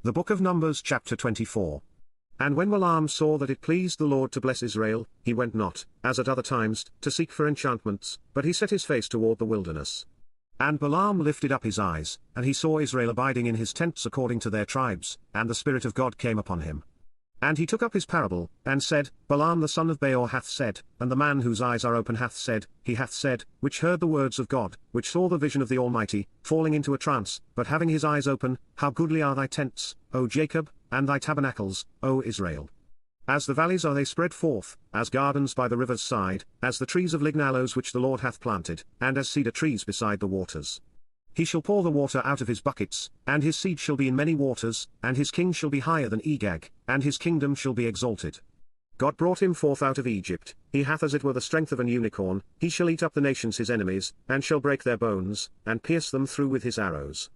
The Book of Numbers chapter 24. And when Balaam saw that it pleased the Lord to bless Israel, he went not, as at other times, to seek for enchantments, but he set his face toward the wilderness. And Balaam lifted up his eyes, and he saw Israel abiding in his tents according to their tribes, and the Spirit of God came upon him. And he took up his parable, and said, Balaam the son of Beor hath said, and the man whose eyes are open hath said, he hath said, which heard the words of God, which saw the vision of the Almighty, falling into a trance, but having his eyes open, how goodly are thy tents, O Jacob, and thy tabernacles, O Israel. As the valleys are they spread forth, as gardens by the river's side, as the trees of lign aloes which the Lord hath planted, and as cedar trees beside the waters. He shall pour the water out of his buckets, and his seed shall be in many waters, and his king shall be higher than Agag, and his kingdom shall be exalted. God brought him forth out of Egypt, he hath as it were the strength of an unicorn, he shall eat up the nations his enemies, and shall break their bones, and pierce them through with his arrows.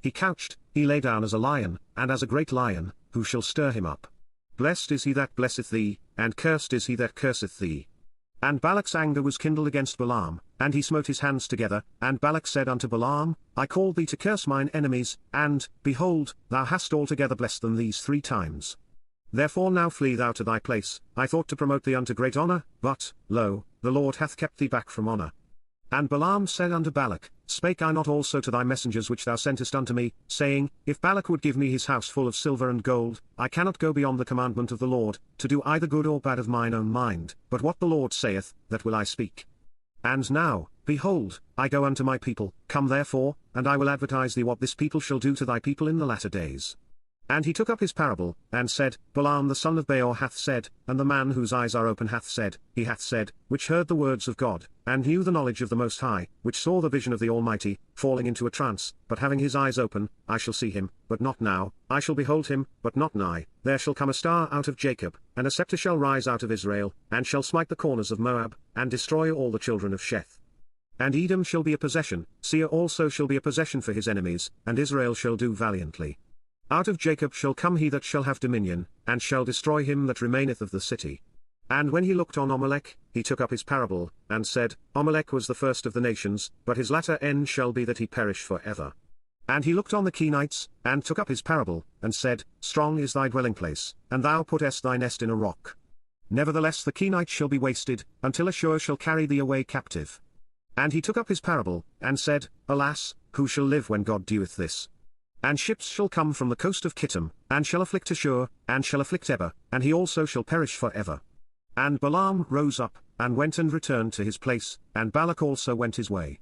He couched, he lay down as a lion, and as a great lion, who shall stir him up? Blessed is he that blesseth thee, and cursed is he that curseth thee. And Balak's anger was kindled against Balaam, and he smote his hands together, and Balak said unto Balaam, I called thee to curse mine enemies, and, behold, thou hast altogether blessed them these 3 times. Therefore now flee thou to thy place, I thought to promote thee unto great honor, but, lo, the Lord hath kept thee back from honor. And Balaam said unto Balak, Spake I not also to thy messengers which thou sentest unto me, saying, If Balak would give me his house full of silver and gold, I cannot go beyond the commandment of the Lord, to do either good or bad of mine own mind, but what the Lord saith, that will I speak. And now, behold, I go unto my people, come therefore, and I will advertise thee what this people shall do to thy people in the latter days. And he took up his parable, and said, Balaam the son of Beor hath said, and the man whose eyes are open hath said, he hath said, which heard the words of God, and knew the knowledge of the Most High, which saw the vision of the Almighty, falling into a trance, but having his eyes open, I shall see him, but not now, I shall behold him, but not nigh, there shall come a star out of Jacob, and a scepter shall rise out of Israel, and shall smite the corners of Moab, and destroy all the children of Sheth. And Edom shall be a possession, Seir also shall be a possession for his enemies, and Israel shall do valiantly. Out of Jacob shall come he that shall have dominion, and shall destroy him that remaineth of the city. And when he looked on Amalek, he took up his parable, and said, Amalek was the first of the nations, but his latter end shall be that he perish for ever. And he looked on the Kenites, and took up his parable, and said, Strong is thy dwelling place, and thou puttest thy nest in a rock. Nevertheless the Kenites shall be wasted, until Ashur shall carry thee away captive. And he took up his parable, and said, Alas, who shall live when God doeth this? And ships shall come from the coast of Kittim, and shall afflict Ashur, and shall afflict Eber, and he also shall perish for ever. And Balaam rose up, and went and returned to his place, and Balak also went his way.